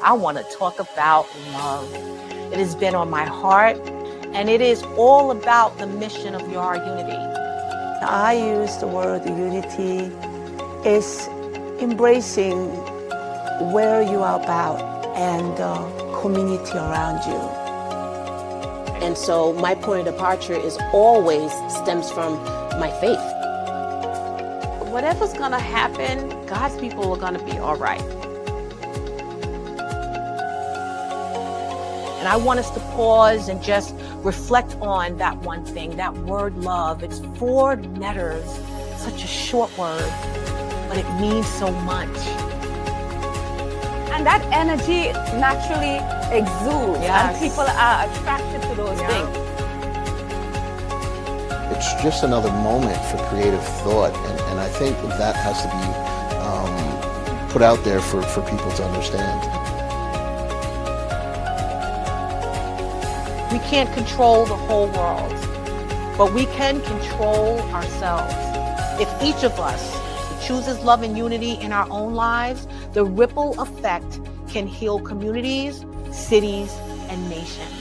I want to talk about love. It has been on my heart, and it is all about the mission of Your Unity. I use the word unity is embracing where you are about and the community around you. And so my point of departure is always stems from my faith. Whatever's going to happen, God's people are going to be all right. And I want us to pause and just reflect on that one thing, that word love. It's 4 letters, such a short word, but it means so much. And that energy naturally exudes, and people are attracted to those things. It's just another moment for creative thought, and I think that has to be put out there for people to understand. We can't control the whole world, but we can control ourselves. If each of us chooses love and unity in our own lives, the ripple effect can heal communities, cities, and nations.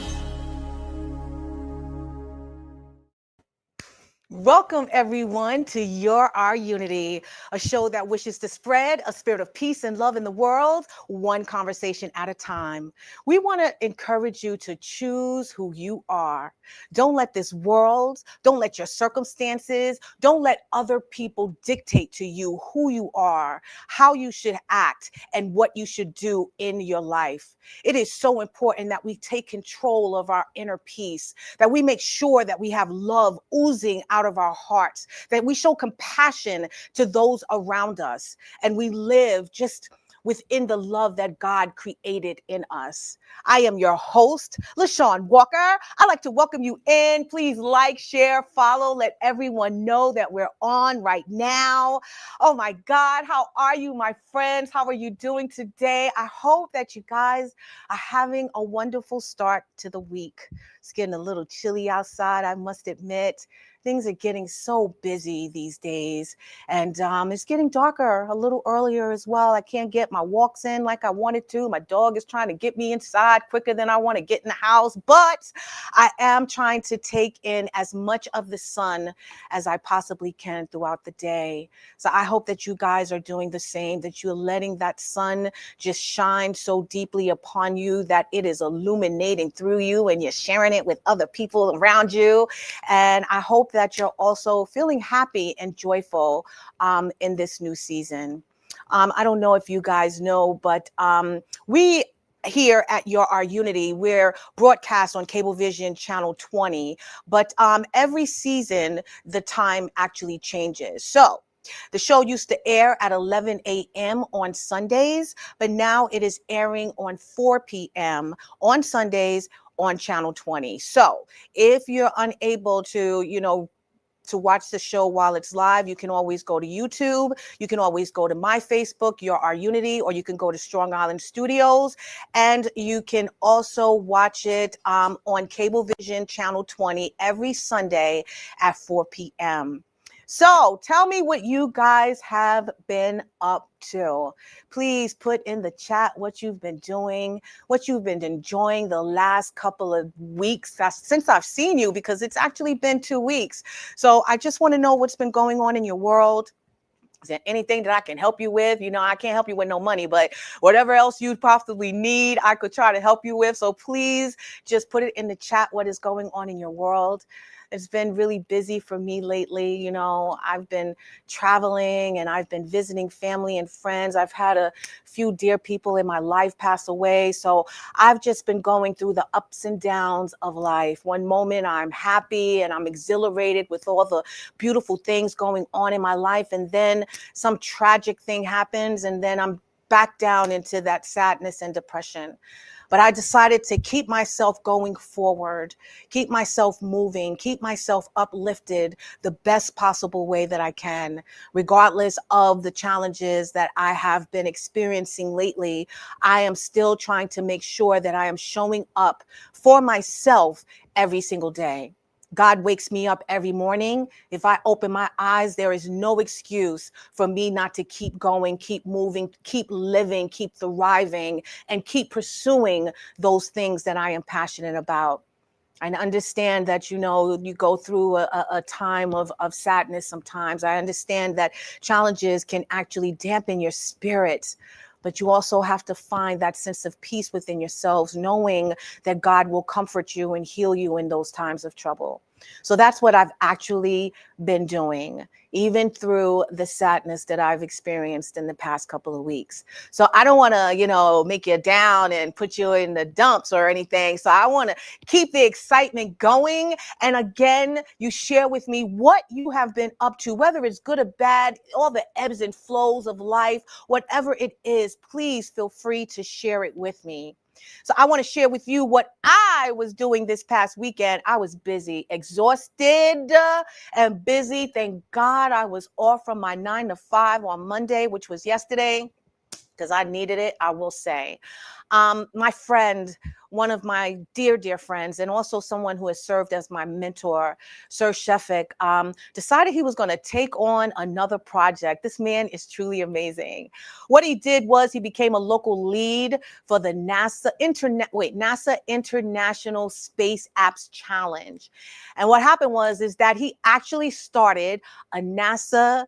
Welcome, everyone, to Our Unity, a show that wishes to spread a spirit of peace and love in the world, one conversation at a time. We want to encourage you to choose who you are. Don't let this world, don't let your circumstances, don't let other people dictate to you who you are, how you should act, and what you should do in your life. It is so important that we take control of our inner peace, that we make sure that we have love oozing out of our hearts, that we show compassion to those around us, and we live just within the love that God created in us. I am your host, LeShawn Walker. I'd like to welcome you in. Please like, share, follow, let everyone know that we're on right now. Oh my God, how are you, my friends? How are you doing today? I hope that you guys are having a wonderful start to the week. It's getting a little chilly outside, I must admit. Things are getting so busy these days, and it's getting darker a little earlier as well. I can't get my walks in like I wanted to. My dog is trying to get me inside quicker than I want to get in the house, but I am trying to take in as much of the sun as I possibly can throughout the day. So I hope that you guys are doing the same, that you're letting that sun just shine so deeply upon you that it is illuminating through you and you're sharing it with other people around you. And I hope that you're also feeling happy and joyful in this new season. I don't know if you guys know, but we here at Our Unity, we're broadcast on Cablevision Channel 20, but every season, the time actually changes. So the show used to air at 11 a.m. on Sundays, but now it is airing on 4 p.m. on Sundays on Channel 20. So if you're unable to, to watch the show while it's live, you can always go to YouTube. You can always go to my Facebook, Our Unity, or you can go to Strong Island Studios, and you can also watch it on Cablevision Channel 20 every Sunday at 4 p.m. So tell me what you guys have been up to. Please put in the chat what you've been doing, what you've been enjoying the last couple of weeks since I've seen you, because it's actually been 2 weeks. So I just want to know what's been going on in your world. Is there anything that I can help you with? I can't help you with no money, but whatever else you possibly need, I could try to help you with. So please just put it in the chat what is going on in your world. It's been really busy for me lately. I've been traveling and I've been visiting family and friends. I've had a few dear people in my life pass away. So I've just been going through the ups and downs of life. One moment I'm happy and I'm exhilarated with all the beautiful things going on in my life. And then some tragic thing happens and then I'm back down into that sadness and depression. But I decided to keep myself going forward, keep myself moving, keep myself uplifted the best possible way that I can, regardless of the challenges that I have been experiencing lately. I am still trying to make sure that I am showing up for myself every single day. God wakes me up every morning. If I open my eyes, there is no excuse for me not to keep going, keep moving, keep living, keep thriving, and keep pursuing those things that I am passionate about. I understand that, you know, you go through a time of sadness sometimes. I understand that challenges can actually dampen your spirits, but you also have to find that sense of peace within yourselves, knowing that God will comfort you and heal you in those times of trouble. So that's what I've actually been doing, even through the sadness that I've experienced in the past couple of weeks. So I don't want to, you know, make you down and put you in the dumps or anything. So I want to keep the excitement going. And again, you share with me what you have been up to, whether it's good or bad, all the ebbs and flows of life, whatever it is, please feel free to share it with me. So I want to share with you what I was doing this past weekend. I was busy, exhausted and busy. Thank God I was off from my 9 to 5 on Monday, which was yesterday, because I needed it, I will say. My friend, one of my dear, dear friends, and also someone who has served as my mentor, Sir Sheffic, decided he was going to take on another project. This man is truly amazing. What he did was he became a local lead for the NASA International Space Apps Challenge. And what happened is that he actually started a NASA,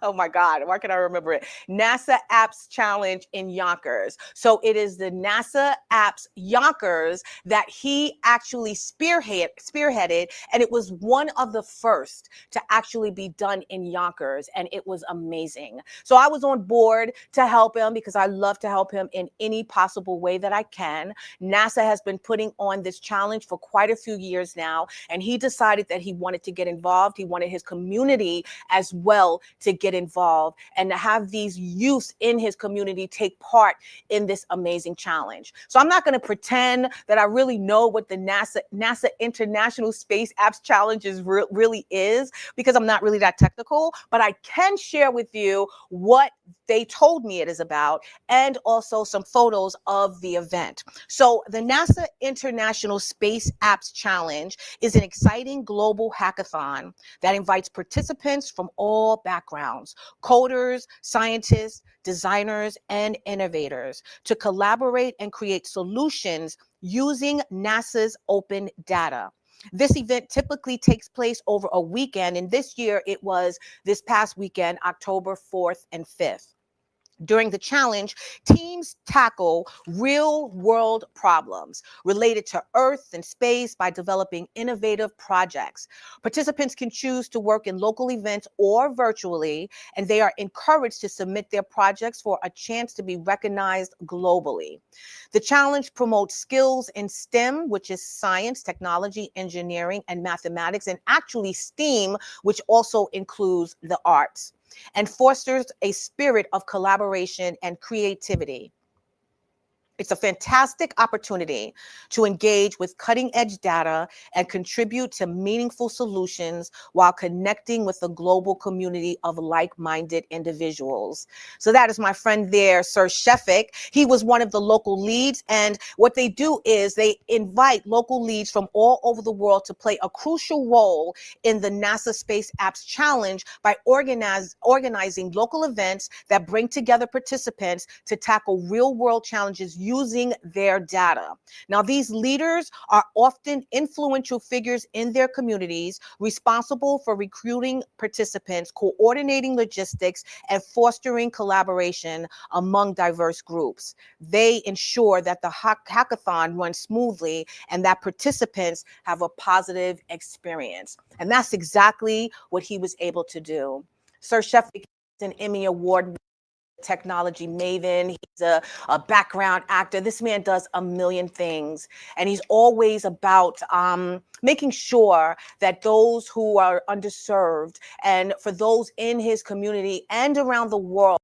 oh my God, why can I remember it? NASA Apps Challenge in Yonkers. So it is the NASA Apps Yonkers that he actually spearheaded, and it was one of the first to actually be done in Yonkers, and it was amazing. So I was on board to help him because I love to help him in any possible way that I can. NASA has been putting on this challenge for quite a few years now, and he decided that he wanted to get involved. He wanted his community as well to get involved and to have these youth in his community take part in this amazing challenge. So I'm not going to pretend that I really know what the NASA International Space Apps Challenge really is, because I'm not really that technical, but I can share with you what they told me it is about and also some photos of the event. So the NASA International Space Apps Challenge is an exciting global hackathon that invites participants from all backgrounds, coders, scientists, designers, and innovators to collaborate and create solutions using NASA's open data. This event typically takes place over a weekend, and this year it was this past weekend, October 4th and 5th. During the challenge, teams tackle real-world problems related to Earth and space by developing innovative projects. Participants can choose to work in local events or virtually, and they are encouraged to submit their projects for a chance to be recognized globally. The challenge promotes skills in STEM, which is science, technology, engineering, and mathematics, and actually STEAM, which also includes the arts, and fosters a spirit of collaboration and creativity. It's a fantastic opportunity to engage with cutting-edge data and contribute to meaningful solutions while connecting with a global community of like-minded individuals. So that is my friend there, Sir Sheffic. He was one of the local leads, and what they do is they invite local leads from all over the world to play a crucial role in the NASA Space Apps Challenge by organizing local events that bring together participants to tackle real-world challenges using their data. Now, these leaders are often influential figures in their communities, responsible for recruiting participants, coordinating logistics, and fostering collaboration among diverse groups. They ensure that the hackathon runs smoothly and that participants have a positive experience. And that's exactly what he was able to do. Sir Sheffic is an Emmy Award technology maven. He's a background actor. This man does a million things, and he's always about making sure that those who are underserved and for those in his community and around the world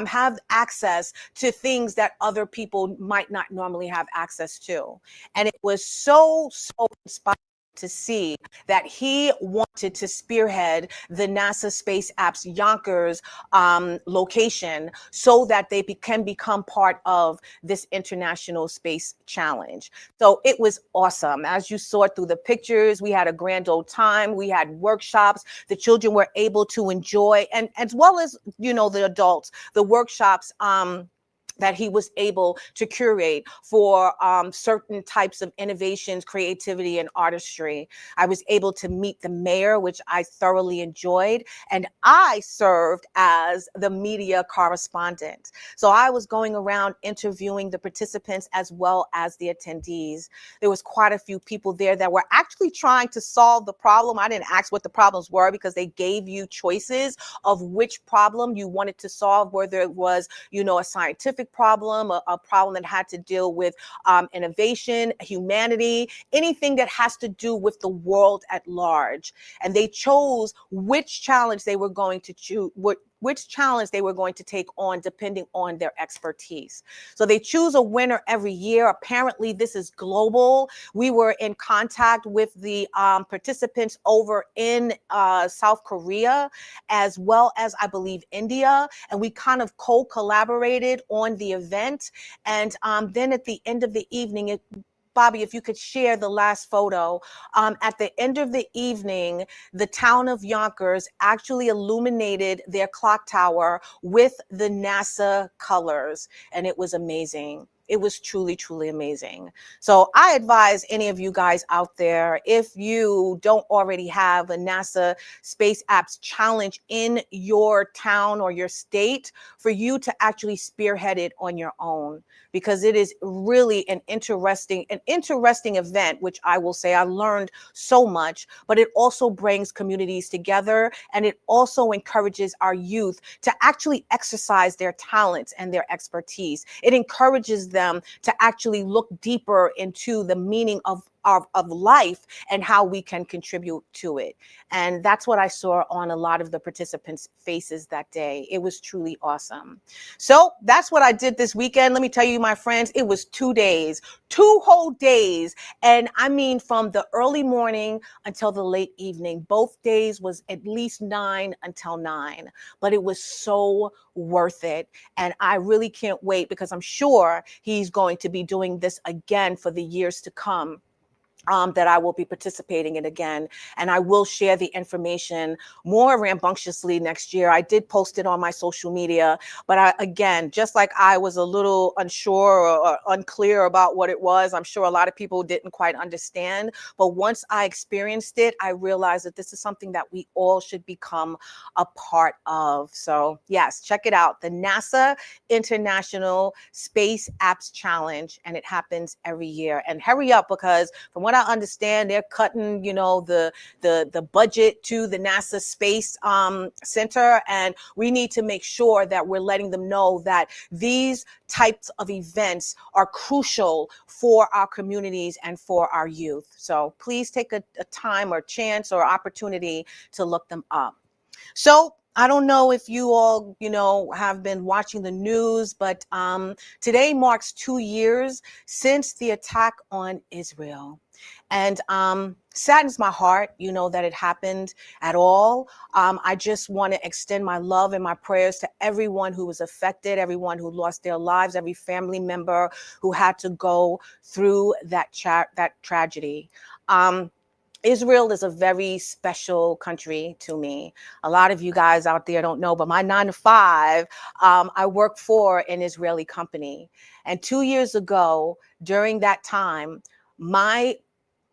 have access to things that other people might not normally have access to. And it was so inspiring to see that he wanted to spearhead the NASA Space Apps Yonkers location so that they can become part of this International Space Challenge. So it was awesome. As you saw through the pictures, we had a grand old time. We had workshops the children were able to enjoy, and as well as, you know, the adults, the workshops that he was able to curate for certain types of innovations, creativity, and artistry. I was able to meet the mayor, which I thoroughly enjoyed, and I served as the media correspondent. So I was going around interviewing the participants as well as the attendees. There was quite a few people there that were actually trying to solve the problem. I didn't ask what the problems were because they gave you choices of which problem you wanted to solve, whether it was, you know, a scientific problem, a problem that had to deal with innovation, humanity, anything that has to do with the world at large. And they chose which challenge they were going to choose, which challenge they were going to take on depending on their expertise. So they choose a winner every year. Apparently this is global. We were in contact with the participants over in South Korea, as well as I believe India, and we kind of co-collaborated on the event. And then at the end of the evening, Bobby, if you could share the last photo. At the end of the evening, the town of Yonkers actually illuminated their clock tower with the NASA colors, and it was amazing. It was truly, truly amazing. So I advise any of you guys out there, if you don't already have a NASA Space Apps Challenge in your town or your state, for you to actually spearhead it on your own, because it is really an interesting event, which I will say I learned so much, but it also brings communities together, and it also encourages our youth to actually exercise their talents and their expertise. It encourages them to actually look deeper into the meaning of life and how we can contribute to it. And that's what I saw on a lot of the participants' faces that day. It was truly awesome. So that's what I did this weekend. Let me tell you, my friends, it was 2 days, 2 whole days. And I mean, from the early morning until the late evening, both days was at least 9 until 9, but it was so worth it. And I really can't wait, because I'm sure he's going to be doing this again for the years to come. That I will be participating in again. And I will share the information more rambunctiously next year. I did post it on my social media, but again, just like I was a little unsure or unclear about what it was, I'm sure a lot of people didn't quite understand. But once I experienced it, I realized that this is something that we all should become a part of. So yes, check it out. The NASA International Space Apps Challenge, and it happens every year. And hurry up, because from what I understand, they're cutting, you know, the budget to the NASA Space Center, and we need to make sure that we're letting them know that these types of events are crucial for our communities and for our youth. So please take a time or chance or opportunity to look them up. So I don't know if you all, you know, have been watching the news, but today marks 2 years since the attack on Israel. And saddens my heart, you know, that it happened at all. I just want to extend my love and my prayers to everyone who was affected, everyone who lost their lives, every family member who had to go through that tragedy. Israel is a very special country to me. A lot of you guys out there don't know, but my 9 to 5, I work for an Israeli company. And 2 years ago, during that time, my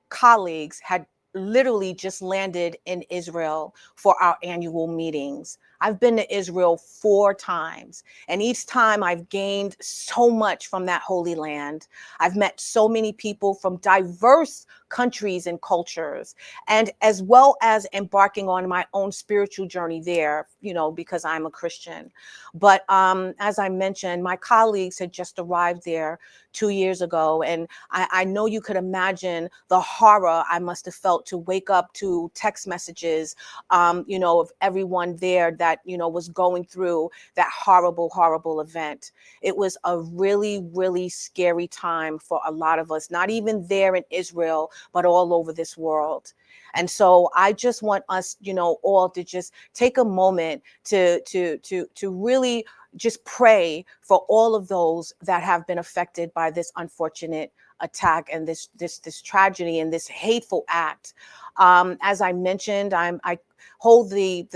colleagues had literally just landed in Israel for our annual meetings. I've been to Israel 4 times, and each time I've gained so much from that holy land. I've met so many people from diverse countries and cultures, and as well as embarking on my own spiritual journey there, you know, because I'm a Christian. But as I mentioned, my colleagues had just arrived there 2 years ago, and I know you could imagine the horror I must have felt to wake up to text messages, you know, of everyone there that, you know, was going through that horrible, horrible event. It was a really, really scary time for a lot of us, not even there in Israel, but all over this world. And so I just want us, all to just take a moment to really just pray for all of those that have been affected by this unfortunate attack and this tragedy and this hateful act. As I mentioned, I hold the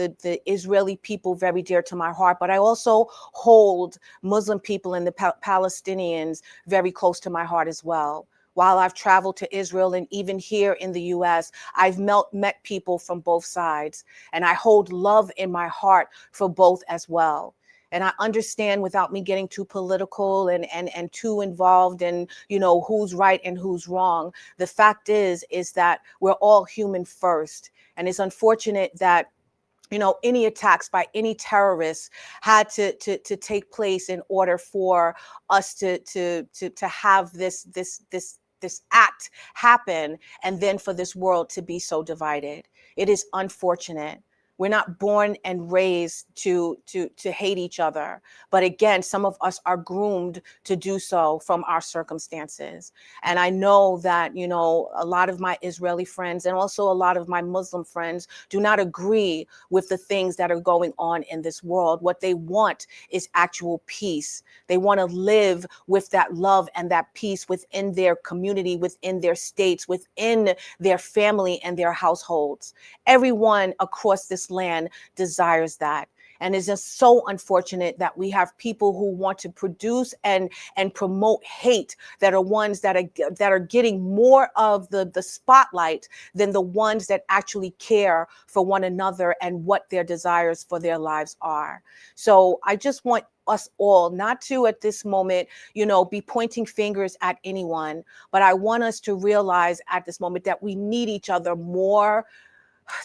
Israeli people very dear to my heart, but I also hold Muslim people and the Palestinians very close to my heart as well. While I've traveled to Israel and even here in the US, I've met people from both sides, and I hold love in my heart for both as well. And I understand, without me getting too political and too involved in, who's right and who's wrong, the fact is that we're all human first. And it's unfortunate that any attacks by any terrorists had to take place in order for us to have this act happen, and then for this world to be so divided. It is unfortunate. We're not born and raised to hate each other. But again, some of us are groomed to do so from our circumstances. And I know that, a lot of my Israeli friends and also a lot of my Muslim friends do not agree with the things that are going on in this world. What they want is actual peace. They want to live with that love and that peace within their community, within their states, within their family and their households. Everyone across this land desires that. And it's just so unfortunate that we have people who want to produce and promote hate that are ones that are getting more of the spotlight than the ones that actually care for one another and what their desires for their lives are. So I just want us all not to, at this moment, be pointing fingers at anyone, but I want us to realize at this moment that we need each other more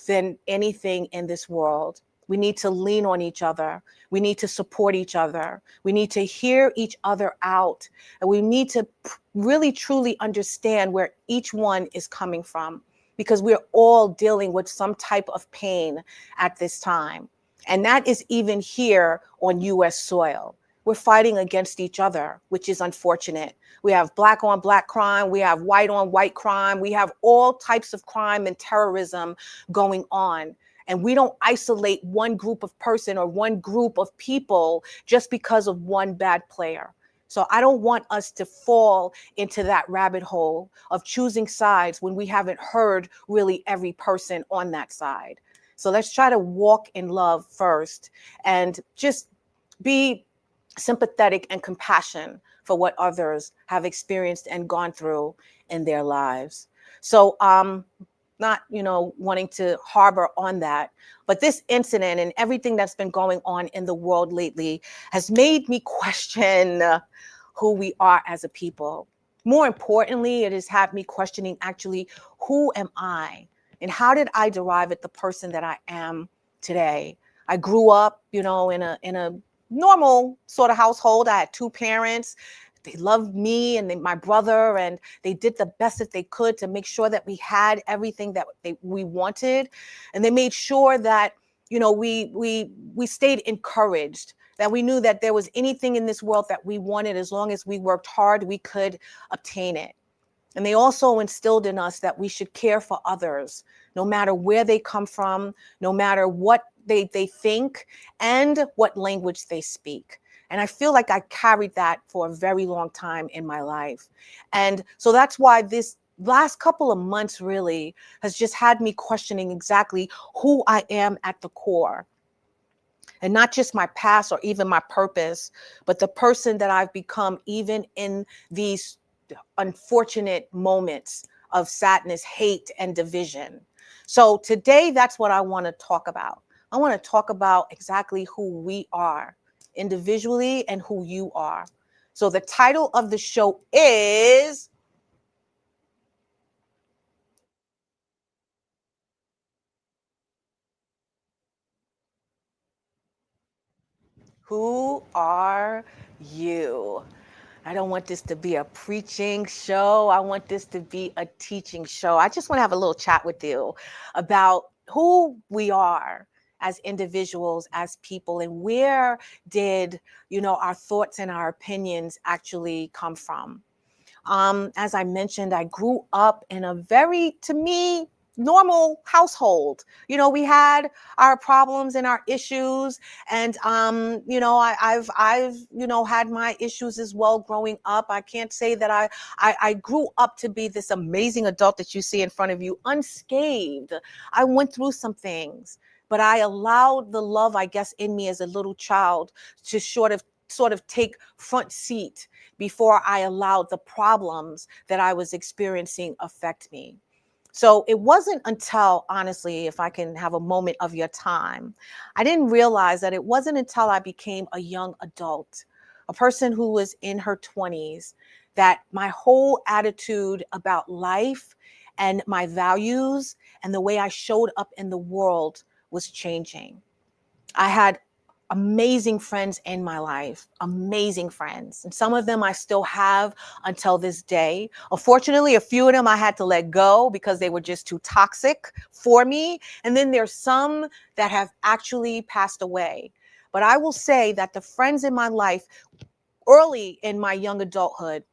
than anything in this world. We need to lean on each other. We need to support each other. We need to hear each other out. And we need to really, truly understand where each one is coming from, because we're all dealing with some type of pain at this time. And that is even here on US soil. We're fighting against each other, which is unfortunate. We have black on black crime. We have white on white crime. We have all types of crime and terrorism going on. And we don't isolate one group of person or one group of people just because of one bad player. So I don't want us to fall into that rabbit hole of choosing sides when we haven't heard really every person on that side. So let's try to walk in love first and just be sympathetic and compassion for what others have experienced and gone through in their lives. So not, wanting to harbor on that, but this incident and everything that's been going on in the world lately has made me question who we are as a people. More importantly, it has had me questioning actually, who am I? And how did I derive at the person that I am today? I grew up, in a normal sort of household. I had two parents. They loved me and my brother, and they did the best that they could to make sure that we had everything that we wanted. And they made sure that, we stayed encouraged, that we knew that there was anything in this world that we wanted, as long as we worked hard, we could obtain it. And they also instilled in us that we should care for others, no matter where they come from, no matter what they think and what language they speak. And I feel like I carried that for a very long time in my life. And so that's why this last couple of months really has just had me questioning exactly who I am at the core. And not just my past or even my purpose, but the person that I've become even in these unfortunate moments of sadness, hate, and division. So today, that's what I want to talk about. I want to talk about exactly who we are individually and who you are. So the title of the show is Who Are You? I don't want this to be a preaching show. I want this to be a teaching show. I just want to have a little chat with you about who we are as individuals, as people, and where did, our thoughts and our opinions actually come from. As I mentioned, I grew up in a very, to me, normal household. You know, we had our problems and our issues, and you know, I've you know, had my issues as well growing up. I can't say that I grew up to be this amazing adult that you see in front of you unscathed. I went through some things, but I allowed the love, I guess, in me as a little child to sort of take front seat before I allowed the problems that I was experiencing affect me. So it wasn't until, honestly, if I can have a moment of your time, I didn't realize that it wasn't until I became a young adult, a person who was in her 20s, that my whole attitude about life and my values and the way I showed up in the world was changing. I had amazing friends in my life, amazing friends. And some of them I still have until this day. Unfortunately, a few of them I had to let go because they were just too toxic for me. And then there's some that have actually passed away. But I will say that the friends in my life early in my young adulthood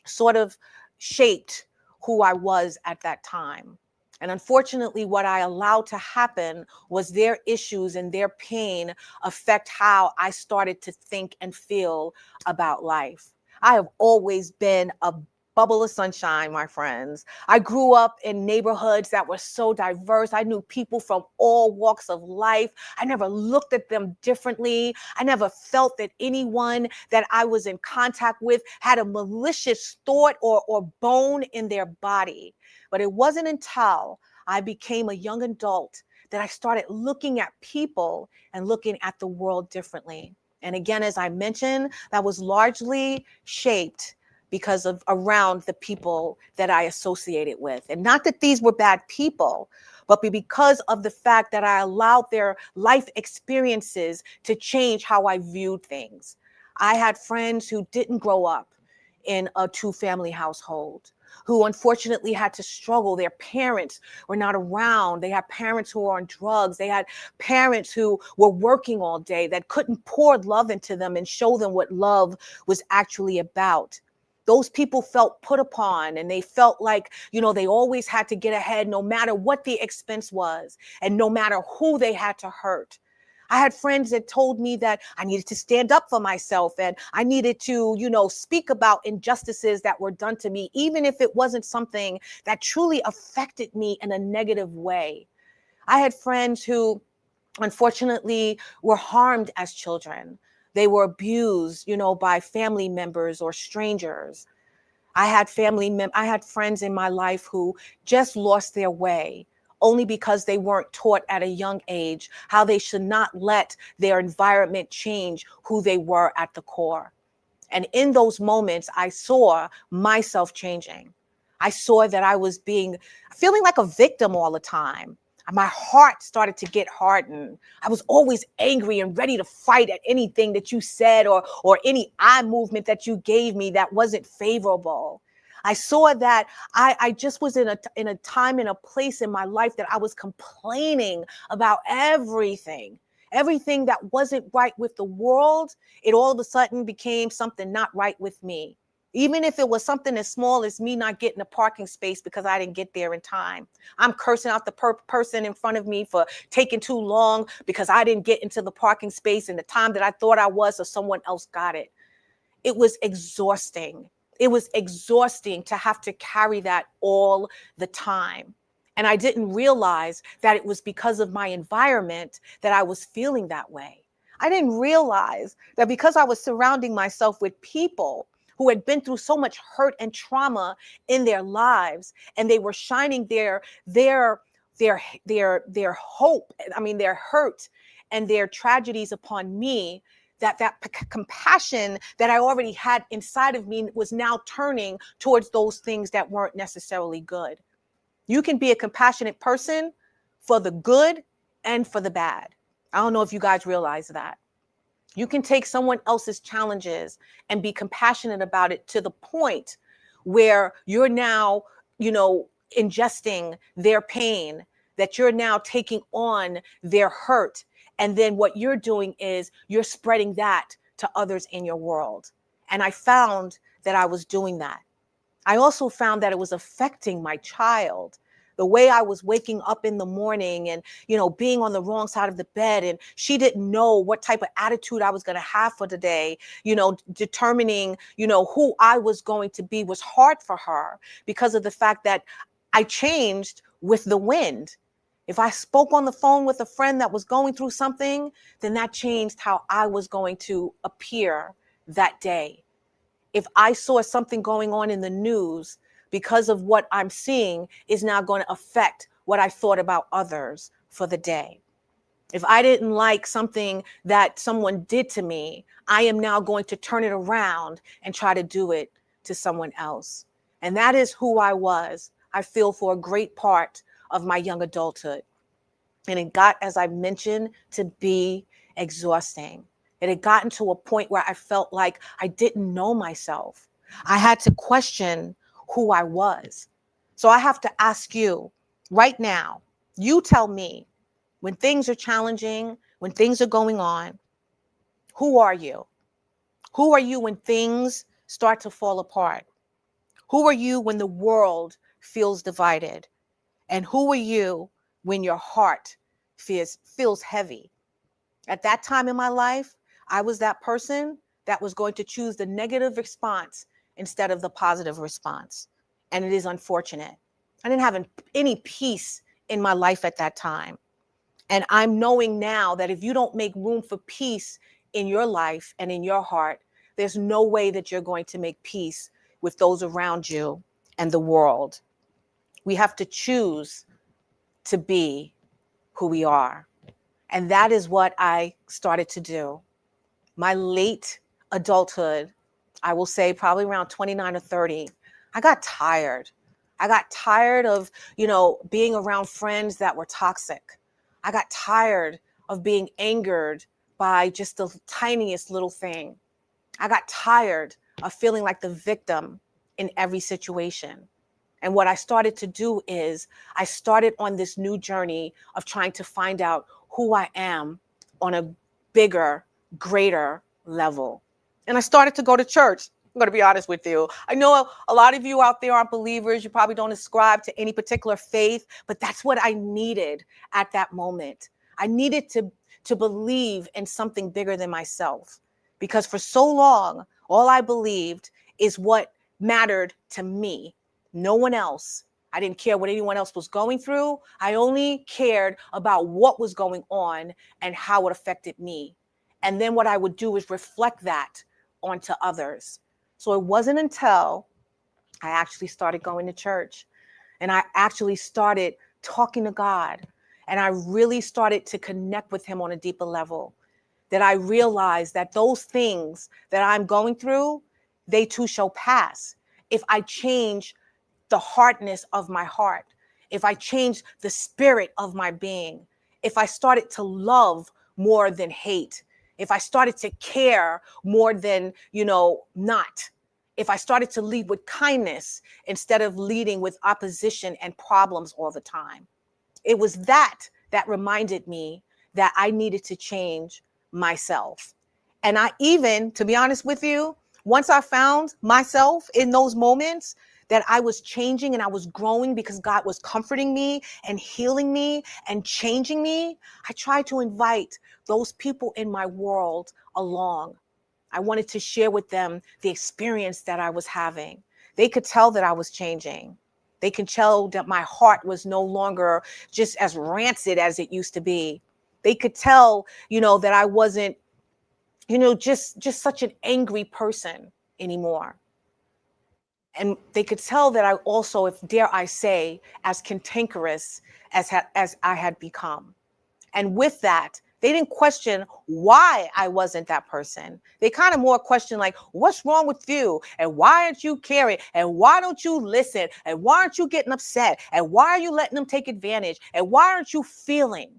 sort of shaped who I was at that time. And unfortunately, what I allowed to happen was their issues and their pain affect how I started to think and feel about life. I have always been a bubble of sunshine, my friends. I grew up in neighborhoods that were so diverse. I knew people from all walks of life. I never looked at them differently. I never felt that anyone that I was in contact with had a malicious thought or bone in their body. But it wasn't until I became a young adult that I started looking at people and looking at the world differently. And again, as I mentioned, that was largely shaped because of around the people that I associated with. And not that these were bad people, but because of the fact that I allowed their life experiences to change how I viewed things. I had friends who didn't grow up in a two-family household, who unfortunately had to struggle. Their parents were not around. They had parents who were on drugs. They had parents who were working all day that couldn't pour love into them and show them what love was actually about. Those people felt put upon, and they felt like, you know, they always had to get ahead no matter what the expense was and no matter who they had to hurt. I had friends that told me that I needed to stand up for myself and I needed to, you know, speak about injustices that were done to me, even if it wasn't something that truly affected me in a negative way. I had friends who unfortunately were harmed as children. They were abused, you know, by family members or strangers. I had friends in my life who just lost their way only because they weren't taught at a young age how they should not let their environment change who they were at the core. And in those moments, I saw myself changing. I saw that I was feeling like a victim all the time. My heart started to get hardened. I was always angry and ready to fight at anything that you said or any eye movement that you gave me that wasn't favorable. I saw that I just was in a time and a place in my life that I was complaining about everything. Everything that wasn't right with the world, it all of a sudden became something not right with me. Even if it was something as small as me not getting a parking space because I didn't get there in time. I'm cursing out the person in front of me for taking too long because I didn't get into the parking space in the time that I thought I was, so someone else got it. It was exhausting. It was exhausting to have to carry that all the time. And I didn't realize that it was because of my environment that I was feeling that way. I didn't realize that because I was surrounding myself with people who had been through so much hurt and trauma in their lives, and they were shining their hope, I mean, their hurt and their tragedies upon me, that compassion that I already had inside of me was now turning towards those things that weren't necessarily good. You can be a compassionate person for the good and for the bad. I don't know if you guys realize that. You can take someone else's challenges and be compassionate about it to the point where you're now, you know, ingesting their pain, that you're now taking on their hurt. And then what you're doing is you're spreading that to others in your world. And I found that I was doing that. I also found that it was affecting my child. The way I was waking up in the morning and, being on the wrong side of the bed, and she didn't know what type of attitude I was going to have for the day, determining, who I was going to be was hard for her because of the fact that I changed with the wind. If I spoke on the phone with a friend that was going through something, then that changed how I was going to appear that day. If I saw something going on in the news, because of what I'm seeing is now going to affect what I thought about others for the day. If I didn't like something that someone did to me, I am now going to turn it around and try to do it to someone else. And that is who I was, I feel, for a great part of my young adulthood. And it got, as I mentioned, to be exhausting. It had gotten to a point where I felt like I didn't know myself. I had to question who I was. So I have to ask you right now, you tell me, when things are challenging, when things are going on, who are you? Who are you when things start to fall apart? Who are you when the world feels divided? And who are you when your heart feels heavy? At that time in my life, I was that person that was going to choose the negative response instead of the positive response. And it is unfortunate. I didn't have any peace in my life at that time. And I'm knowing now that if you don't make room for peace in your life and in your heart, there's no way that you're going to make peace with those around you and the world. We have to choose to be who we are. And that is what I started to do. My late adulthood, I will say probably around 29 or 30, I got tired. I got tired of, being around friends that were toxic. I got tired of being angered by just the tiniest little thing. I got tired of feeling like the victim in every situation. And what I started to do is I started on this new journey of trying to find out who I am on a bigger, greater level. And I started to go to church. I'm going to be honest with you. I know a lot of you out there aren't believers. You probably don't ascribe to any particular faith, but that's what I needed at that moment. I needed to believe in something bigger than myself, because for so long, all I believed is what mattered to me. No one else. I didn't care what anyone else was going through. I only cared about what was going on and how it affected me. And then what I would do is reflect that onto others. So it wasn't until I actually started going to church and I actually started talking to God and I really started to connect with him on a deeper level that I realized that those things that I'm going through, they too shall pass. If I change the hardness of my heart, if I change the spirit of my being, if I started to love more than hate, if I started to care more than, not, if I started to lead with kindness instead of leading with opposition and problems all the time. It was that reminded me that I needed to change myself. And I even, to be honest with you, once I found myself in those moments, that I was changing and I was growing because God was comforting me and healing me and changing me, I tried to invite those people in my world along. I wanted to share with them the experience that I was having. They could tell that I was changing. They can tell that my heart was no longer just as rancid as it used to be. They could tell, that I wasn't, just such an angry person anymore. And they could tell that I also, if dare I say, as cantankerous as I had become. And with that, they didn't question why I wasn't that person. They kind of more questioned like, what's wrong with you? And why aren't you caring? And why don't you listen? And why aren't you getting upset? And why are you letting them take advantage? And why aren't you feeling?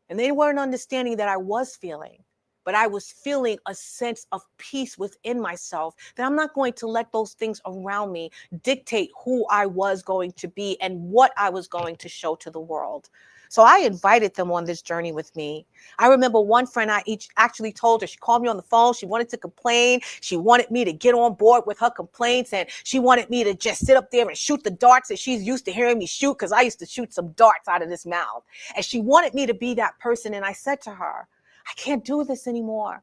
And they weren't understanding that I was feeling. But I was feeling a sense of peace within myself that I'm not going to let those things around me dictate who I was going to be and what I was going to show to the world. So I invited them on this journey with me. I remember one friend actually told her, she called me on the phone. She wanted to complain. She wanted me to get on board with her complaints. And she wanted me to just sit up there and shoot the darts that she's used to hearing me shoot, because I used to shoot some darts out of this mouth. And she wanted me to be that person. And I said to her, I can't do this anymore.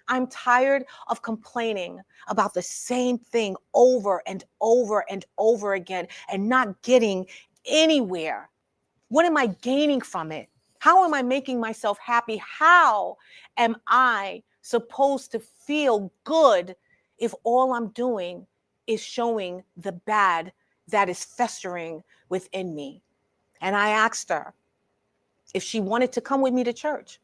I'm tired of complaining about the same thing over and over and over again and not getting anywhere. What am I gaining from it? How am I making myself happy? How am I supposed to feel good if all I'm doing is showing the bad that is festering within me? And I asked her if she wanted to come with me to church.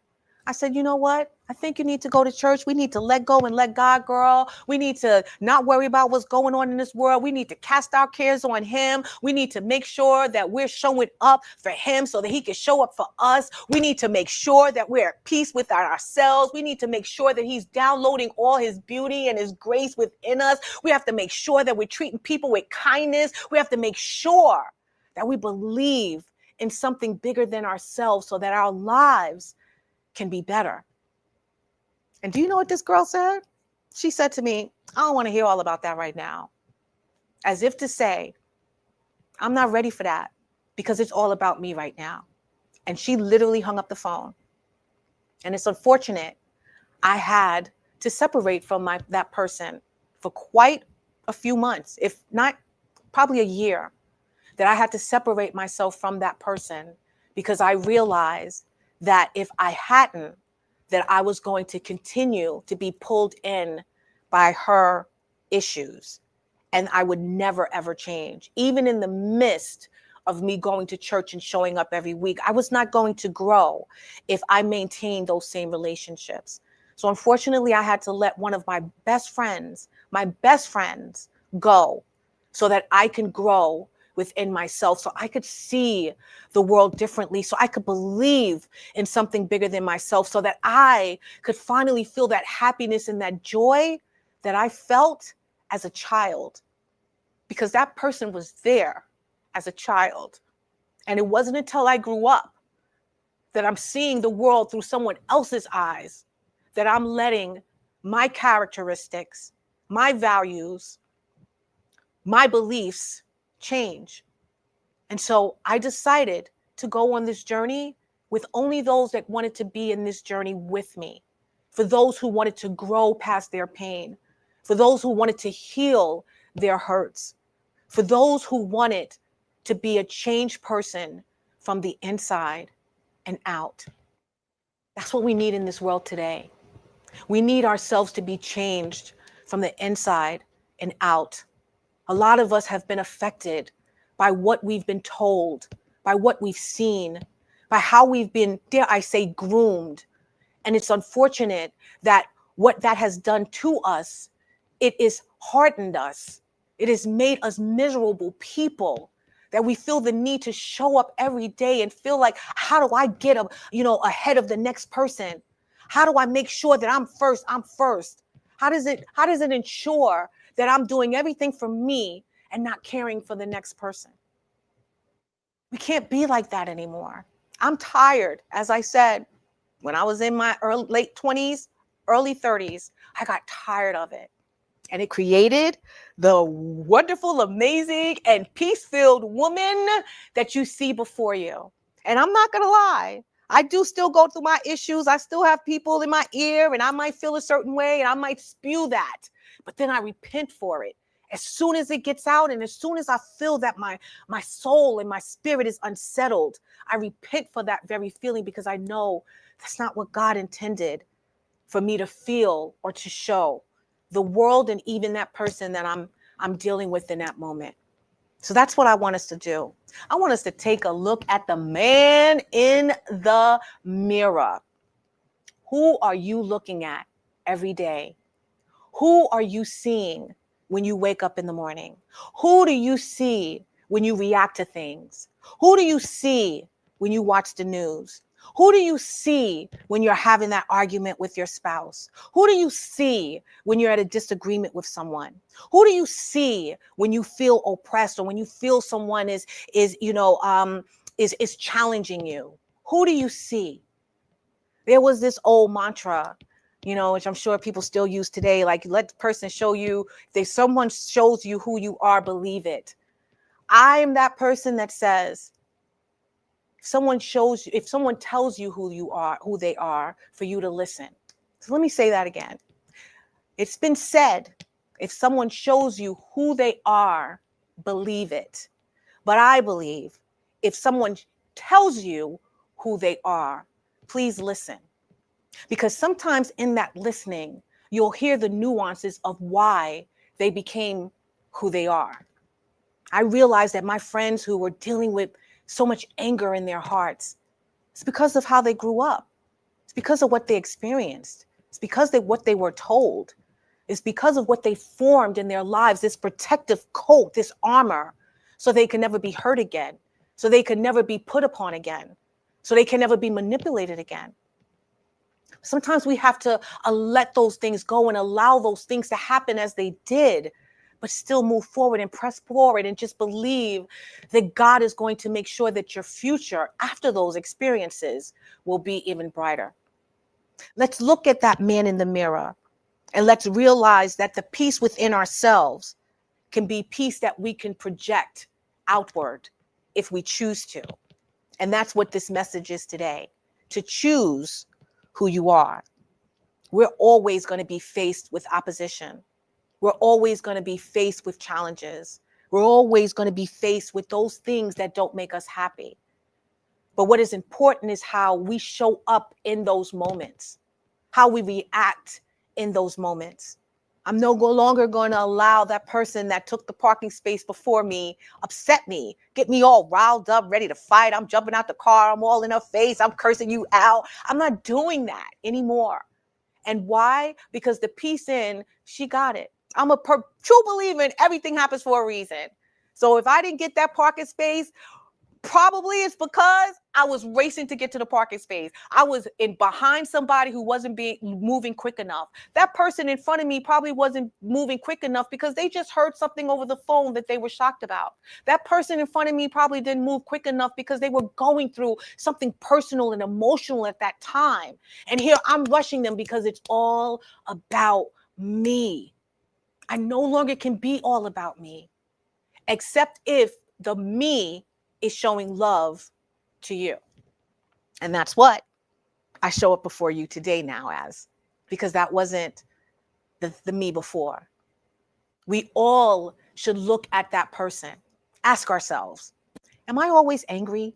I said, you know what? I think you need to go to church. We need to let go and let God, girl. We need to not worry about what's going on in this world. We need to cast our cares on him. We need to make sure that we're showing up for him so that he can show up for us. We need to make sure that we're at peace with ourselves. We need to make sure that he's downloading all his beauty and his grace within us. We have to make sure that we're treating people with kindness. We have to make sure that we believe in something bigger than ourselves so that our lives can be better. And do you know what this girl said? She said to me, I don't want to hear all about that right now. As if to say, I'm not ready for that because it's all about me right now. And she literally hung up the phone. And it's unfortunate. I had to separate from that person for quite a few months, if not probably a year, that I had to separate myself from that person because I realized that if I hadn't, that I was going to continue to be pulled in by her issues and I would never, ever change. Even in the midst of me going to church and showing up every week, I was not going to grow if I maintained those same relationships. So unfortunately, I had to let one of my best friends go so that I can grow within myself, so I could see the world differently, so I could believe in something bigger than myself, so that I could finally feel that happiness and that joy that I felt as a child, because that person was there as a child. And it wasn't until I grew up that I'm seeing the world through someone else's eyes, that I'm letting my characteristics, my values, my beliefs change. And so I decided to go on this journey with only those that wanted to be in this journey with me, for those who wanted to grow past their pain, for those who wanted to heal their hurts, for those who wanted to be a changed person from the inside and out. That's what we need in this world today. We need ourselves to be changed from the inside and out. A lot of us have been affected by what we've been told, by what we've seen, by how we've been, dare I say, groomed. And it's unfortunate that what that has done to us, it has hardened us. It has made us miserable people, that we feel the need to show up every day and feel like, how do I get ahead of the next person? How do I make sure that I'm first? How does it ensure that I'm doing everything for me and not caring for the next person? We can't be like that anymore. I'm tired. As I said, when I was in my late 20s, early 30s, I got tired of it. And it created the wonderful, amazing, and peace-filled woman that you see before you. And I'm not going to lie. I do still go through my issues. I still have people in my ear, and I might feel a certain way, and I might spew that. But then I repent for it. As soon as it gets out, and as soon as I feel that my soul and my spirit is unsettled, I repent for that very feeling, because I know that's not what God intended for me to feel or to show the world and even that person that I'm dealing with in that moment. So that's what I want us to do. I want us to take a look at the man in the mirror. Who are you looking at every day? Who are you seeing when you wake up in the morning? Who do you see when you react to things? Who do you see when you watch the news? Who do you see when you're having that argument with your spouse? Who do you see when you're at a disagreement with someone? Who do you see when you feel oppressed, or when you feel someone is is challenging you? Who do you see? There was this old mantra, which I'm sure people still use today, like, let the person show you. If someone shows you who you are, believe it. I am that person that says, if someone tells you who they are, for you to listen. So let me say that again. It's been said, if someone shows you who they are, believe it. But I believe if someone tells you who they are, please listen. Because sometimes in that listening, you'll hear the nuances of why they became who they are. I realized that my friends who were dealing with so much anger in their hearts, it's because of how they grew up. It's because of what they experienced. It's because of what they were told. It's because of what they formed in their lives, this protective coat, this armor, so they can never be hurt again, so they can never be put upon again, so they can never be manipulated again. Sometimes we have to let those things go and allow those things to happen as they did, but still move forward and press forward and just believe that God is going to make sure that your future after those experiences will be even brighter. Let's look at that man in the mirror and let's realize that the peace within ourselves can be peace that we can project outward if we choose to. And that's what this message is today, to choose who you are. We're always going to be faced with opposition. We're always going to be faced with challenges. We're always going to be faced with those things that don't make us happy. But what is important is how we show up in those moments, how we react in those moments. I'm no longer going to allow that person that took the parking space before me upset me, get me all riled up, ready to fight. I'm jumping out the car. I'm all in her face. I'm cursing you out. I'm not doing that anymore. And why? Because the peace in, she got it. I'm a true believer in everything happens for a reason. So if I didn't get that parking space, probably it's because I was racing to get to the parking space. I was in behind somebody who wasn't moving quick enough. That person in front of me probably wasn't moving quick enough because they just heard something over the phone that they were shocked about. That person in front of me probably didn't move quick enough because they were going through something personal and emotional at that time. And here I'm rushing them because it's all about me. I no longer can be all about me, except if the me is showing love to you. And that's what I show up before you today now as, because that wasn't the me before. We all should look at that person, ask ourselves, am I always angry?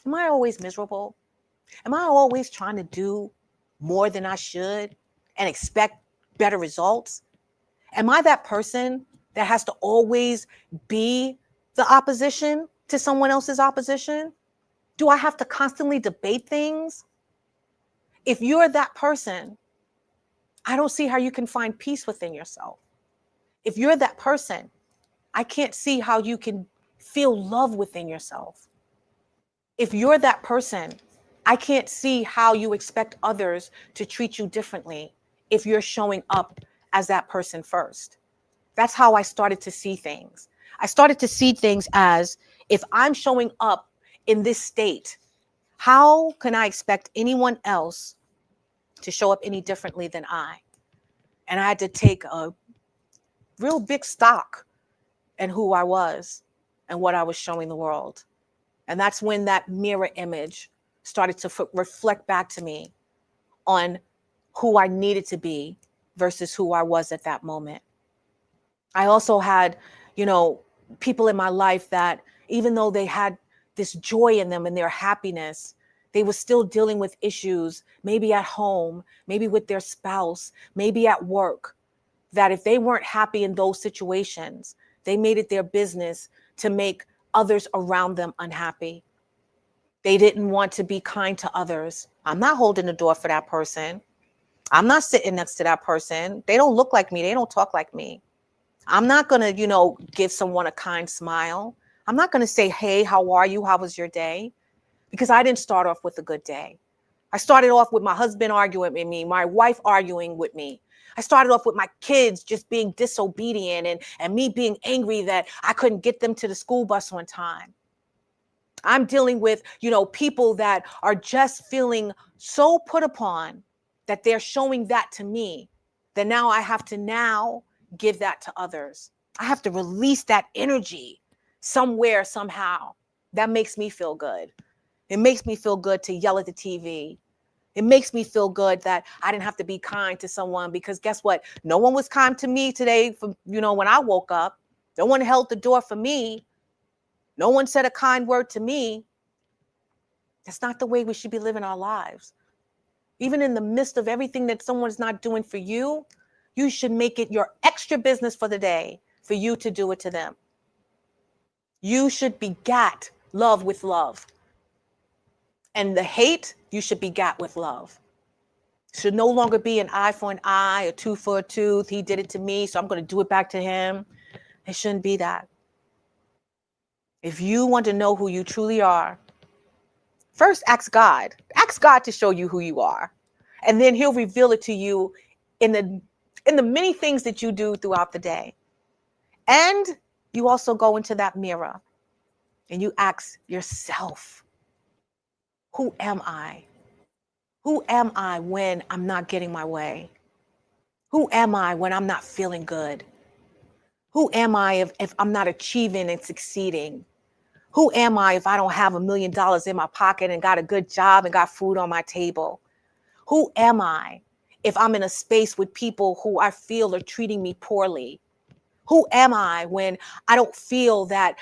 Am I always miserable? Am I always trying to do more than I should and expect better results? Am I that person that has to always be the opposition to someone else's opposition? Do I have to constantly debate things? If you're that person, I don't see how you can find peace within yourself. If you're that person, I can't see how you can feel love within yourself. If you're that person, I can't see how you expect others to treat you differently if you're showing up as that person first. That's how I started to see things. I started to see things as, if I'm showing up in this state, how can I expect anyone else to show up any differently than I? And I had to take a real big stock in who I was and what I was showing the world. And that's when that mirror image started to reflect back to me on who I needed to be versus who I was at that moment. I also had, people in my life that, even though they had this joy in them and their happiness, they were still dealing with issues, maybe at home, maybe with their spouse, maybe at work, that if they weren't happy in those situations, they made it their business to make others around them unhappy. They didn't want to be kind to others. I'm not holding the door for that person. I'm not sitting next to that person. They don't look like me. They don't talk like me. I'm not going to, give someone a kind smile. I'm not going to say, hey, how are you? How was your day? Because I didn't start off with a good day. I started off with my husband arguing with me, my wife arguing with me. I started off with my kids just being disobedient and me being angry that I couldn't get them to the school bus on time. I'm dealing with, people that are just feeling so put upon that they're showing that to me, that now I have to now give that to others. I have to release that energy somewhere, somehow. That makes me feel good. It makes me feel good to yell at the TV. It makes me feel good that I didn't have to be kind to someone, because guess what? No one was kind to me today when I woke up. No one held the door for me. No one said a kind word to me. That's not the way we should be living our lives. Even in the midst of everything that someone's not doing for you, you should make it your extra business for the day for you to do it to them. You should begat love with love. And the hate, you should begat with love. It should no longer be an eye for an eye, a tooth for a tooth. He did it to me, so I'm going to do it back to him. It shouldn't be that. If you want to know who you truly are, first ask God. Ask God to show you who you are. And then he'll reveal it to you in the many things that you do throughout the day. And you also go into that mirror and you ask yourself, who am I? Who am I when I'm not getting my way? Who am I when I'm not feeling good? Who am I if I'm not achieving and succeeding? Who am I if I don't have $1 million in my pocket and got a good job and got food on my table? Who am I if I'm in a space with people who I feel are treating me poorly? Who am I when I don't feel that,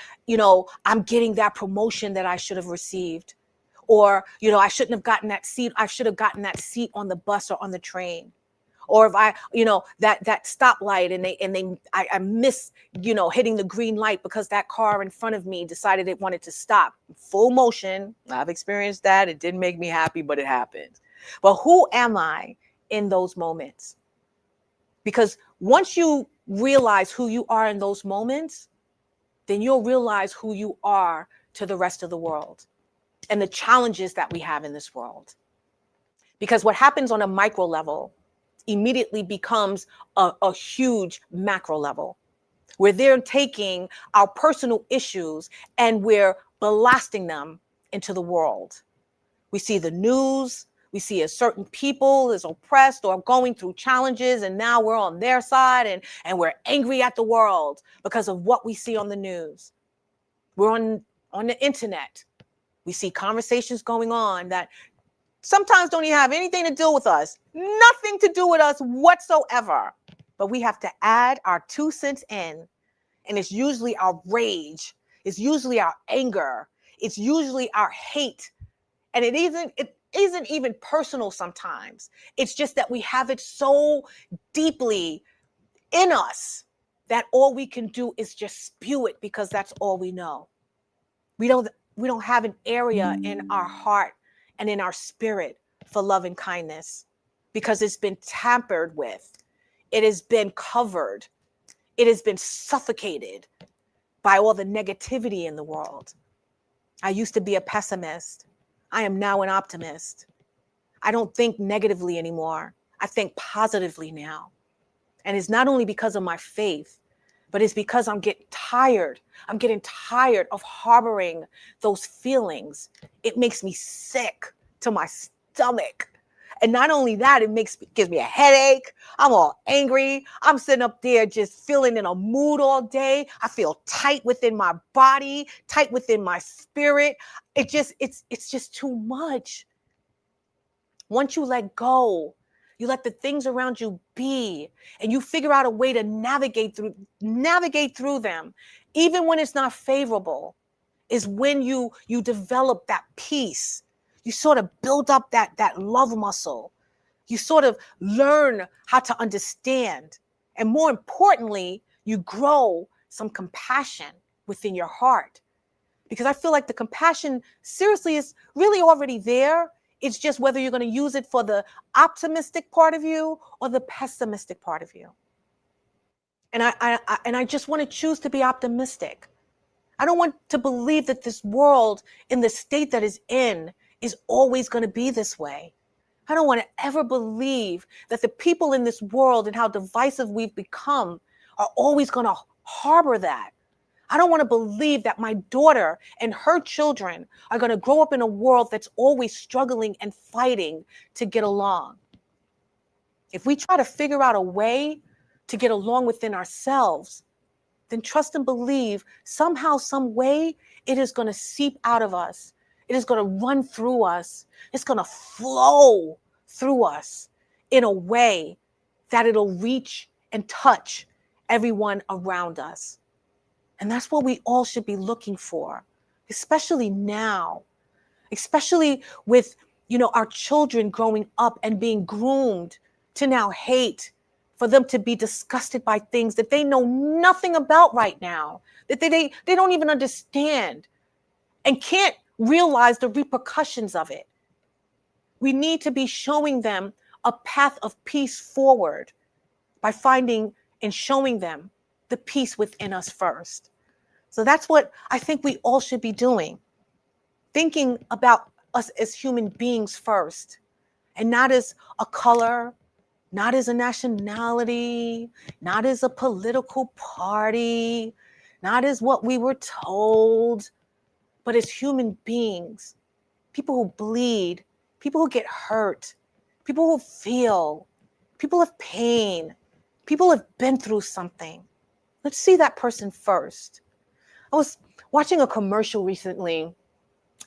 I'm getting that promotion that I should have received? Or, I shouldn't have gotten that seat. I should have gotten that seat on the bus or on the train. Or if I, that stoplight and I miss, hitting the green light because that car in front of me decided it wanted to stop. Full motion. I've experienced that. It didn't make me happy, but it happened. But who am I in those moments? Because once you realize who you are in those moments, then you'll realize who you are to the rest of the world and the challenges that we have in this world. Because what happens on a micro level immediately becomes a huge macro level, where they're taking our personal issues and we're blasting them into the world. We see the news, we see a certain people is oppressed or going through challenges, and now we're on their side and we're angry at the world because of what we see on the news. We're on the internet. We see conversations going on that sometimes don't even have anything to do with us, nothing to do with us whatsoever. But we have to add our 2 cents in. And it's usually our rage. It's usually our anger. It's usually our hate. And it isn't even personal sometimes. It's just that we have it so deeply in us that all we can do is just spew it because that's all we know. We don't have an area in our heart and in our spirit for love and kindness because it's been tampered with. It has been covered. It has been suffocated by all the negativity in the world. I used to be a pessimist. I am now an optimist. I don't think negatively anymore. I think positively now. And it's not only because of my faith, but it's because I'm getting tired. I'm getting tired of harboring those feelings. It makes me sick to my stomach. And not only that, gives me a headache. I'm all angry. I'm sitting up there just feeling in a mood all day. I feel tight within my body, tight within my spirit. It's just too much. Once you let go, you let the things around you be, and you figure out a way to navigate through them, even when it's not favorable, is when you develop that peace. You sort of build up that love muscle. You sort of learn how to understand. And more importantly, you grow some compassion within your heart. Because I feel like the compassion, seriously, is really already there. It's just whether you're going to use it for the optimistic part of you or the pessimistic part of you. And I just want to choose to be optimistic. I don't want to believe that this world in the state that is in is always going to be this way. I don't want to ever believe that the people in this world and how divisive we've become are always going to harbor that. I don't want to believe that my daughter and her children are going to grow up in a world that's always struggling and fighting to get along. If we try to figure out a way to get along within ourselves, then trust and believe somehow, some way, it is going to seep out of us. It is going to run through us. It's going to flow through us in a way that it'll reach and touch everyone around us. And that's what we all should be looking for, especially now, especially with, our children growing up and being groomed to now hate, for them to be disgusted by things that they know nothing about right now, that they don't even understand and can't realize the repercussions of it. We need to be showing them a path of peace forward by finding and showing them the peace within us first. So that's what I think we all should be doing. Thinking about us as human beings first, and not as a color, not as a nationality, not as a political party, not as what we were told, but as human beings, people who bleed, people who get hurt, people who feel, people have pain, people have been through something. Let's see that person first. I was watching a commercial recently,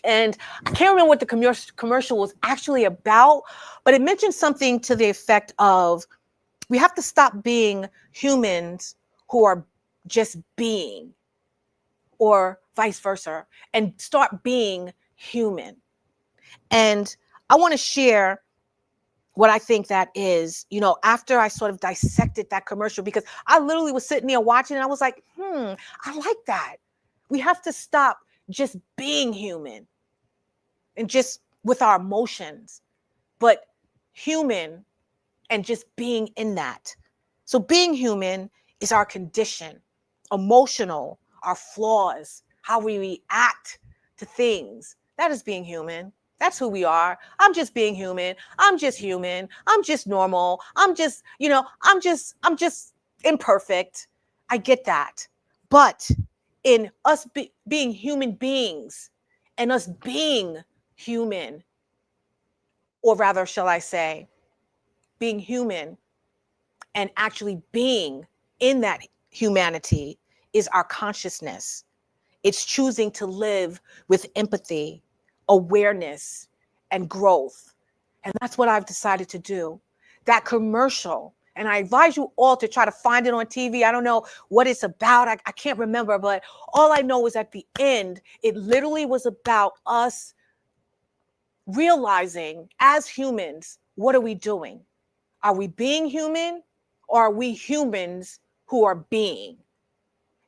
and I can't remember what the commercial was actually about, but it mentioned something to the effect of, we have to stop being humans who are just being, or vice versa, and start being human. And I want to share what I think that is, after I sort of dissected that commercial, because I literally was sitting there watching and I was like, I like that. We have to stop just being human and just with our emotions, but human and just being in that. So being human is our condition, emotional, our flaws, how we react to things. That is being human. That's who we are. I'm just being human. I'm just human. I'm just normal. I'm just imperfect. I get that. But in us being human beings and us being human, or rather, shall I say, being human and actually being in that humanity is our consciousness. It's choosing to live with empathy, awareness, and growth. And that's what I've decided to do. That commercial, and I advise you all to try to find it on TV. I don't know what it's about. I can't remember, but all I know is at the end, it literally was about us realizing as humans, what are we doing? Are we being human, or are we humans who are being?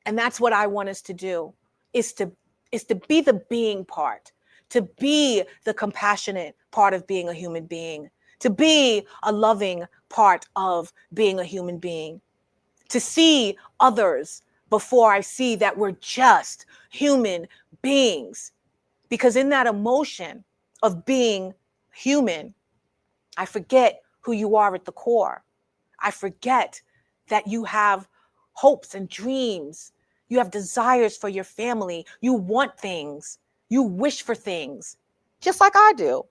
And that's what I want us to do, is to be the being part, to be the compassionate part of being a human being, to be a loving part of being a human being, to see others before I see that we're just human beings. Because in that emotion of being human, I forget who you are at the core. I forget that you have hopes and dreams. You have desires for your family. You want things. You wish for things, just like I do.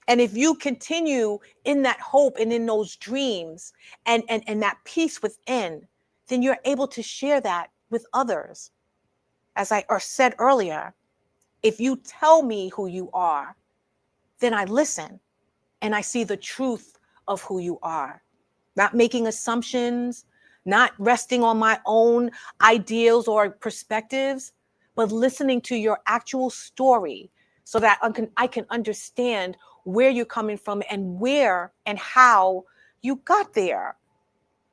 And if you continue in that hope and in those dreams and that peace within, then you're able to share that with others. As I said earlier, if you tell me who you are, then I listen and I see the truth of who you are. Not making assumptions, not resting on my own ideals or perspectives, but listening to your actual story so that I can understand where you're coming from and where and how you got there.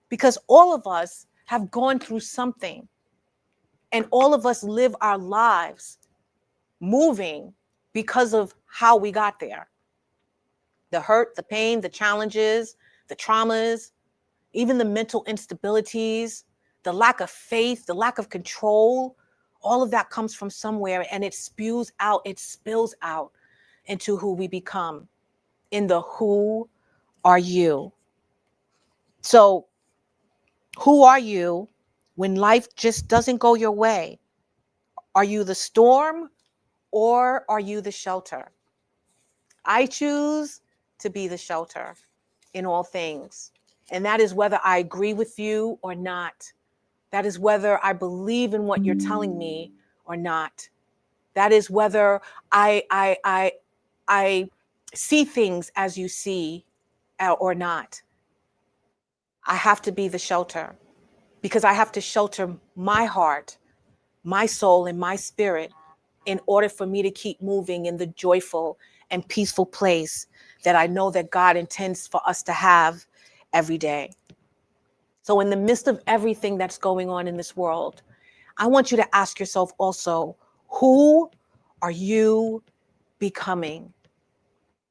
Because all of us have gone through something, and all of us live our lives moving because of how we got there. The hurt, the pain, the challenges, the traumas, even the mental instabilities, the lack of faith, the lack of control, all of that comes from somewhere, and it spills out into who we become, in the who are you. So who are you when life just doesn't go your way? Are you the storm or are you the shelter? I choose to be the shelter in all things. And that is whether I agree with you or not. That is whether I believe in what you're telling me or not. That is whether I see things as you see or not. I have to be the shelter because I have to shelter my heart, my soul, and my spirit in order for me to keep moving in the joyful and peaceful place that I know that God intends for us to have every day. So in the midst of everything that's going on in this world, I want you to ask yourself also, who are you becoming?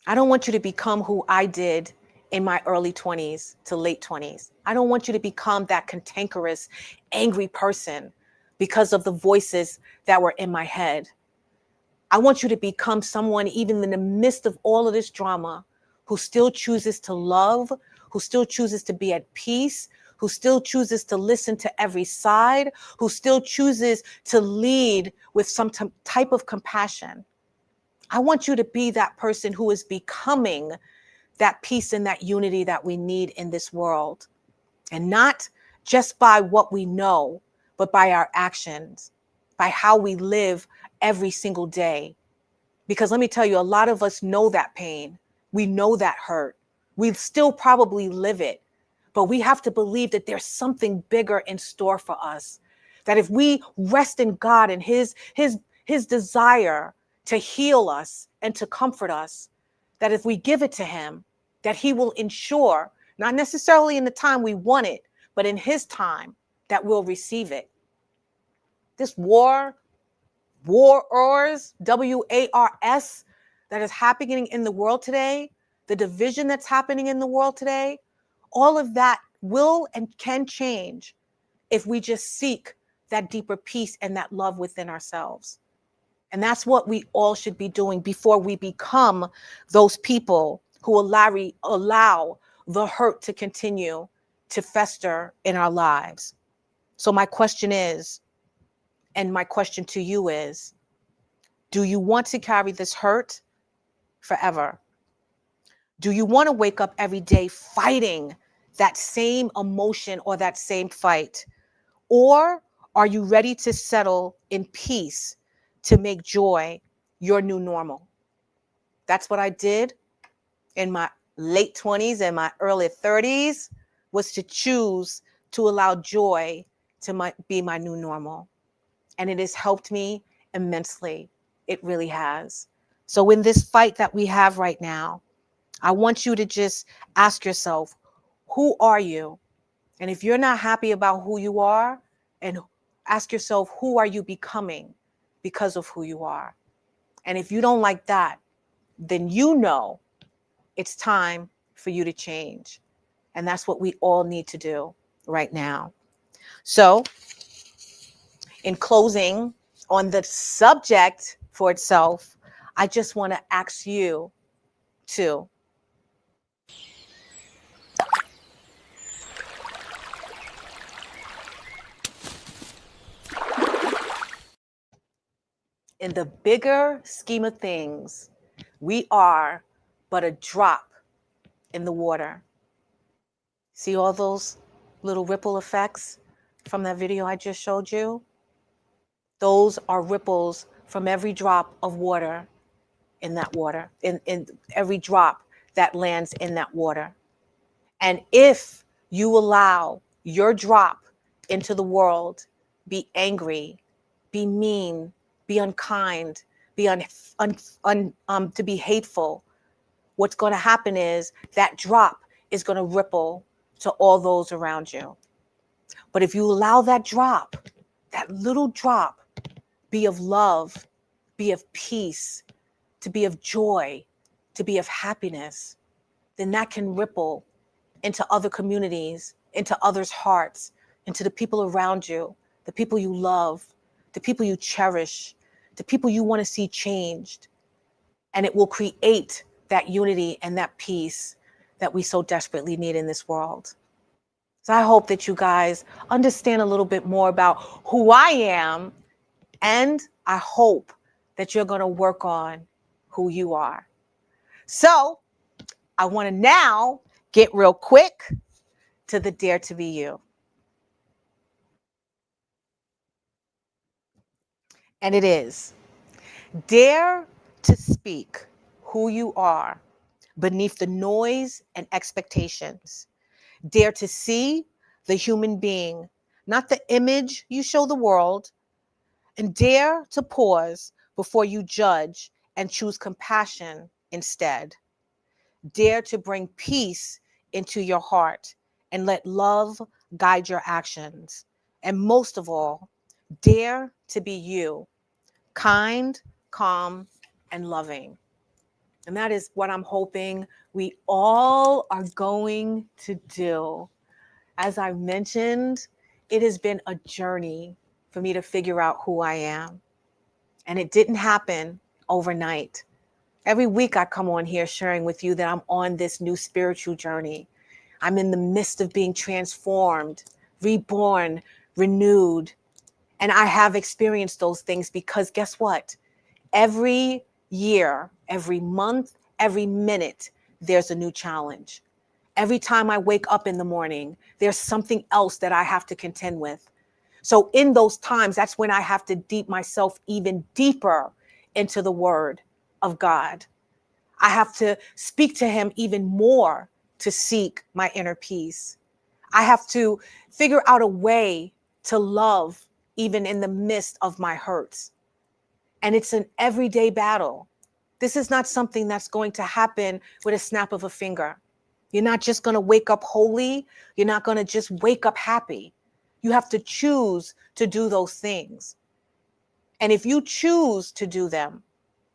I don't want you to become who I did in my early 20s to late 20s. I don't want you to become that cantankerous, angry person because of the voices that were in my head. I want you to become someone, even in the midst of all of this drama, who still chooses to love, who still chooses to be at peace, who still chooses to listen to every side, who still chooses to lead with some type of compassion. I want you to be that person who is becoming that peace and that unity that we need in this world. And not just by what we know, but by our actions, by how we live every single day. Because let me tell you, a lot of us know that pain. We know that hurt. We still probably live it. But we have to believe that there's something bigger in store for us. That if we rest in God and his desire to heal us and to comfort us, that if we give it to him, that he will ensure, not necessarily in the time we want it, but in his time, that we'll receive it. This wars, WARS, that is happening in the world today, the division that's happening in the world today, all of that will and can change if we just seek that deeper peace and that love within ourselves. And that's what we all should be doing before we become those people who allow the hurt to continue to fester in our lives. So my question is, and my question to you is, do you want to carry this hurt forever? Do you want to wake up every day fighting that same emotion or that same fight? Or are you ready to settle in peace to make joy your new normal? That's what I did in my late 20s and my early 30s, was to choose to allow joy to be my new normal. And it has helped me immensely. It really has. So in this fight that we have right now, I want you to just ask yourself, who are you? And if you're not happy about who you are, and ask yourself, who are you becoming because of who you are? And if you don't like that, then you know it's time for you to change. And that's what we all need to do right now. So in closing on the subject for itself, I just want to ask you to in the bigger scheme of things, we are but a drop in the water. See all those little ripple effects from that video I just showed you? Those are ripples from every drop of water in that water, in every drop that lands in that water. And if you allow your drop into the world, be angry, be mean, be unkind, to be hateful, what's going to happen is that drop is going to ripple to all those around you. But if you allow that drop, that little drop, be of love, be of peace, to be of joy, to be of happiness, then that can ripple into other communities, into others' hearts, into the people around you, the people you love, the people you cherish, the people you want to see changed. And it will create that unity and that peace that we so desperately need in this world. So I hope that you guys understand a little bit more about who I am, and I hope that you're going to work on who you are. So I want to now get real quick to the Dare to Be You. And it is, dare to speak who you are beneath the noise and expectations. Dare to see the human being, not the image you show the world. And dare to pause before you judge and choose compassion instead. Dare to bring peace into your heart and let love guide your actions. And most of all, dare to be you, kind, calm, and loving. And that is what I'm hoping we all are going to do. As I mentioned, it has been a journey for me to figure out who I am. And it didn't happen overnight. Every week I come on here sharing with you that I'm on this new spiritual journey. I'm in the midst of being transformed, reborn, renewed. And I have experienced those things because guess what? Every year, every month, every minute, there's a new challenge. Every time I wake up in the morning, there's something else that I have to contend with. So in those times, that's when I have to deep myself even deeper into the word of God. I have to speak to him even more to seek my inner peace. I have to figure out a way to love even in the midst of my hurts. And it's an everyday battle. This is not something that's going to happen with a snap of a finger. You're not just going to wake up holy. You're not going to just wake up happy. You have to choose to do those things. And if you choose to do them,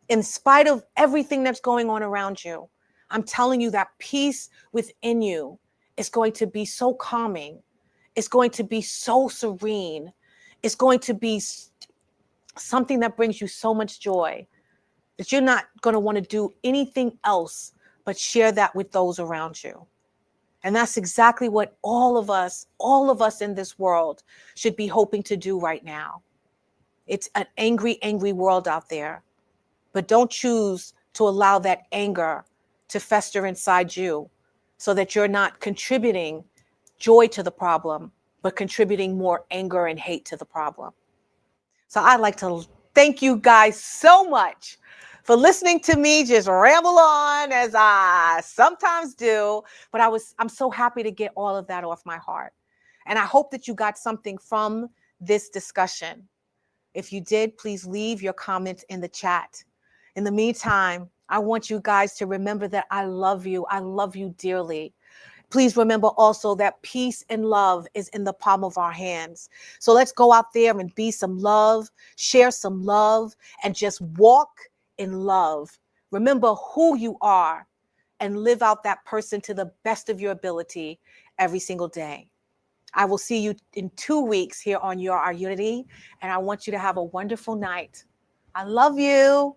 in spite of everything that's going on around you, I'm telling you that peace within you is going to be so calming. It's going to be so serene. It's going to be something that brings you so much joy that you're not going to want to do anything else but share that with those around you. And that's exactly what all of us in this world should be hoping to do right now. It's an angry, angry world out there. But don't choose to allow that anger to fester inside you so that you're not contributing joy to the problem, but contributing more anger and hate to the problem. So I'd like to thank you guys so much for listening to me just ramble on as I sometimes do. But I'm so happy to get all of that off my heart. And I hope that you got something from this discussion. If you did, please leave your comments in the chat. In the meantime, I want you guys to remember that I love you. I love you dearly. Please remember also that peace and love is in the palm of our hands. So let's go out there and be some love, share some love, and just walk in love. Remember who you are and live out that person to the best of your ability every single day. I will see you in 2 weeks here on Your Our Unity, and I want you to have a wonderful night. I love you.